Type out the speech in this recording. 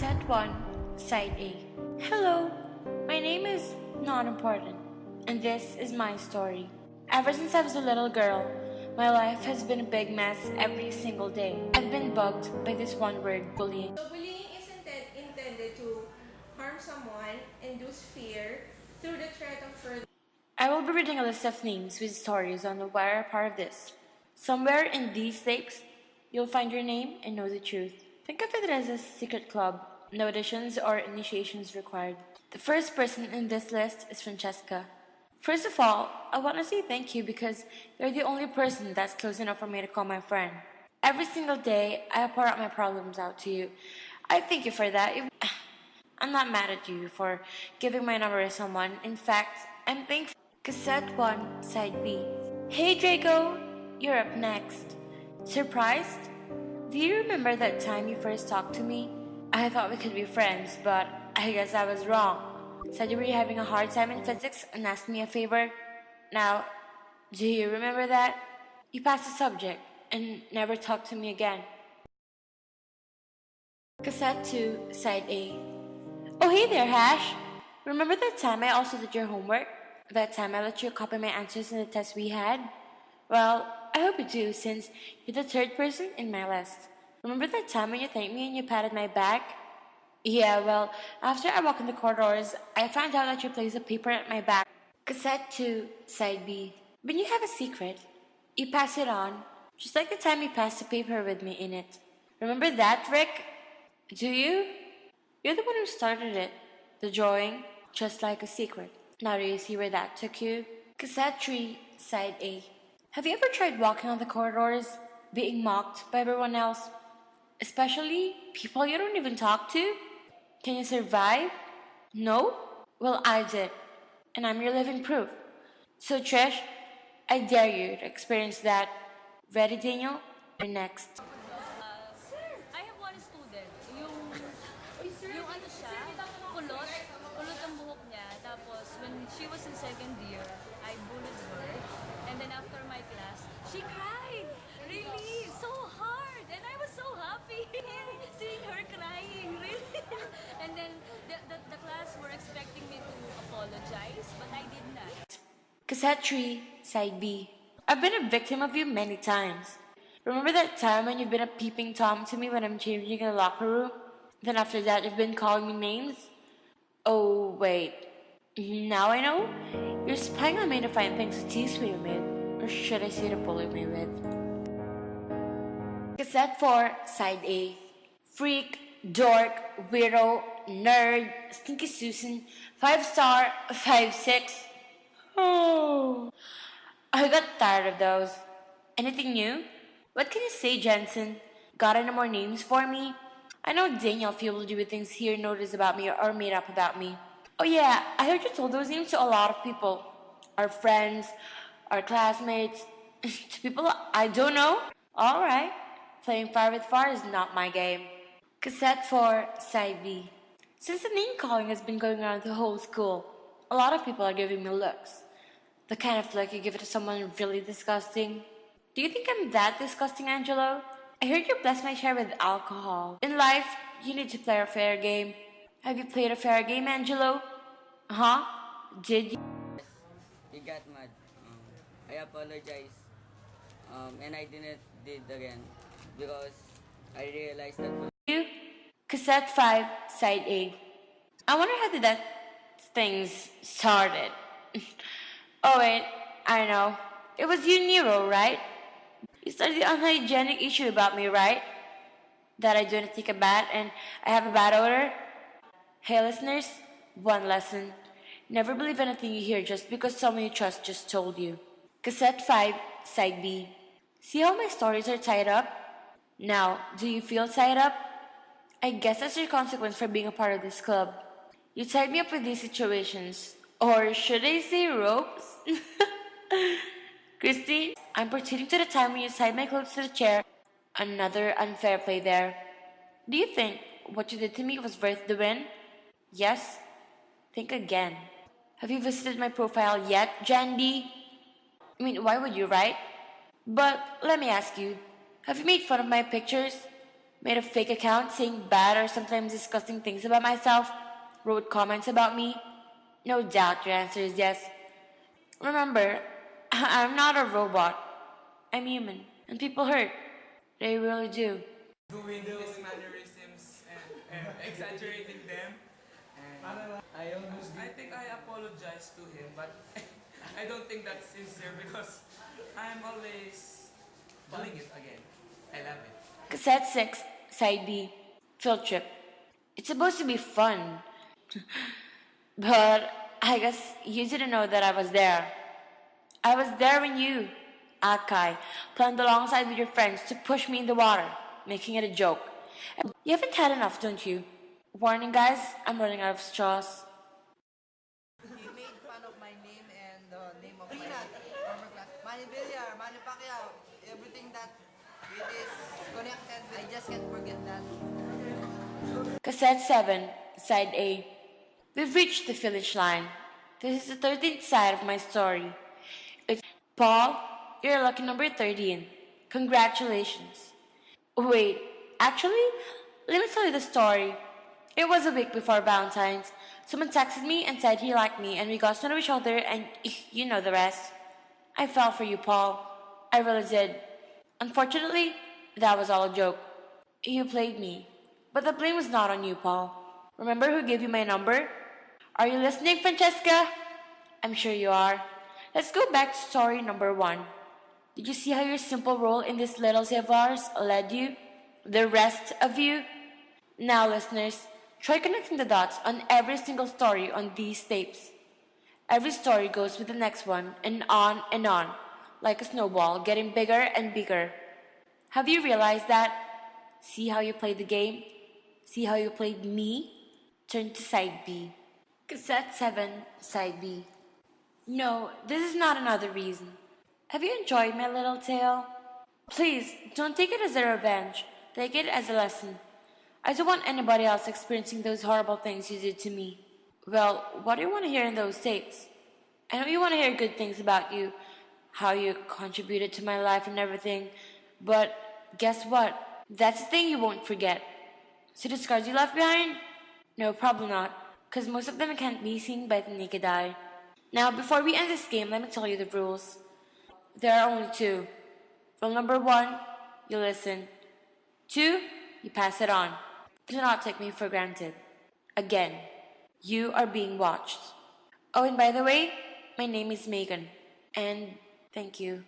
Cassette 1, Side A. Hello, my name is Not Important, and this is my story. Ever since I was a little girl, my life has been a big mess every single day. I've been bugged by this one word, bullying. So bullying is intended to harm someone, induce fear through the threat of further. I will be reading a list of names with stories on why are part of this. Somewhere in these stakes, you'll find your name and know the truth. Think of it as a secret club, no additions or initiations required. The first person in this list is Francesca. First of all, I want to say thank you because you're the only person that's close enough for me to call my friend. Every single day, I pour out my problems out to you. I thank you for that. I'm not mad at you for giving my number to someone. In fact, I'm thankful. Cassette 1, Side B. Hey Draco, you're up next. Surprised? Do you remember that time you first talked to me? I thought we could be friends, but I guess I was wrong. Said you were having a hard time in physics and asked me a favor. Now, do you remember that? You passed the subject and never talked to me again. Cassette 2, Side A. Oh hey there, Hash! Remember that time I also did your homework? That time I let you copy my answers in the test we had? Well, I hope you do, since you're the third person in my list. Remember that time when you thanked me and you patted my back? Yeah, well, after I walked in the corridors, I found out that you placed a paper at my back. Cassette 2, Side B. When you have a secret, you pass it on, just like the time you passed the paper with me in it. Remember that, Rick? Do you? You're the one who started it. The drawing, just like a secret. Now do you see where that took you? Cassette 3, Side A. Have you ever tried walking on the corridors, being mocked by everyone else? Especially people you don't even talk to? Can you survive? No? Well, I did. And I'm your living proof. So Trish, I dare you to experience that. Ready, Daniel? You're next. Sir, I have one student. Yung ano siya, kulot ang buhok niya. Tapos, when she was in second year, I bullied her. And then after my class, she cried. Really, so hard. And I was so happy seeing her crying, really. And then the class were expecting me to apologize, but I did not. Cassette 3, Side B. I've been a victim of you many times. Remember that time when you've been a peeping Tom to me when I'm changing in the locker room? Then after that you've been calling me names? Oh, wait. Now I know? You're spying on me to find things to tease me with. Or should I say to bully me with? Cassette 4, Side A. Freak, dork, weirdo, nerd, stinky Susan, 5-star, 5-6. Oh, I got tired of those. Anything new? What can you say, Jensen? Got any more names for me? I know Daniel fueled you with things he noticed about me or made up about me. Oh yeah, I heard you told those names to a lot of people. Our friends, our classmates, to people I don't know. Alright, playing fire with fire is not my game. Cassette 4, Side B. Since the name calling has been going around the whole school, a lot of people are giving me looks. The kind of look you give to someone really disgusting. Do you think I'm that disgusting, Angelo? I heard you bless my share with alcohol. In life, you need to play a fair game. Have you played a fair game, Angelo? Huh? Did you? He got mad. I apologize. And I didn't did again because I realized that. You? Cassette 5, Side A. I wonder how did that things started. Oh wait, I know. It was you, Nero, right? You started the unhygienic issue about me, right? That I didn't take a bath and I have a bad odor? Hey listeners, one lesson. Never believe anything you hear just because someone you trust just told you. Cassette 5, Side B. See how my stories are tied up? Now, do you feel tied up? I guess that's your consequence for being a part of this club. You tied me up with these situations. Or should I say ropes? Christy, I'm proceeding to the time when you tied my clothes to the chair. Another unfair play there. Do you think what you did to me was worth the win? Yes? Think again. Have you visited my profile yet, Jandy? I mean, why would you, right? But let me ask you, have you made fun of my pictures? made a fake account saying bad or sometimes disgusting things about myself, wrote comments about me? No doubt your answer is yes. Remember, I'm not a robot. I'm human. And people hurt. They really do. Doing his mannerisms and exaggerating them. And I think I apologize to him, but I don't think that's sincere because I'm always doing it again. I love it. Cassette 6, Side B, Field Trip. It's supposed to be fun. But I guess you didn't know that I was there. I was there when you, Akai, planned alongside with your friends to push me in the water, making it a joke. You haven't had enough, don't you? Warning, guys, I'm running out of straws. He made fun of my name and the name of my former class. Manny Villar, Manny Pacquiao, everything that it is connected with. I just can't forget that. Cassette 7, Side A. We've reached the finish line. This is the 13th side of my story. It's Paul, you're lucky number 13. Congratulations. Wait, actually, let me tell you the story. It was a week before Valentine's. Someone texted me and said he liked me and we got to know each other and you know the rest. I fell for you, Paul. I really did. Unfortunately, that was all a joke. You played me. But the blame was not on you, Paul. Remember who gave you my number? Are you listening, Francesca? I'm sure you are. Let's go back to story number 1. Did you see how your simple role in this little sea of ours led you? The rest of you? Now, listeners, try connecting the dots on every single story on these tapes. Every story goes with the next one, and on, like a snowball, getting bigger and bigger. Have you realized that? See how you played the game? See how you played me? Turn to side B. Cassette 7, side B. No, this is not another reason. Have you enjoyed my little tale? Please, don't take it as a revenge. Take it as a lesson. I don't want anybody else experiencing those horrible things you did to me. Well, what do you want to hear in those tapes? I know you want to hear good things about you, how you contributed to my life and everything, but guess what? That's the thing you won't forget. So the scars you left behind? No, probably not, because most of them can't be seen by the naked eye. Now, before we end this game, let me tell you the rules. There are only 2. Rule number 1, you listen. 2, you pass it on. Do not take me for granted. Again, you are being watched. Oh, and by the way, my name is Megan. And thank you.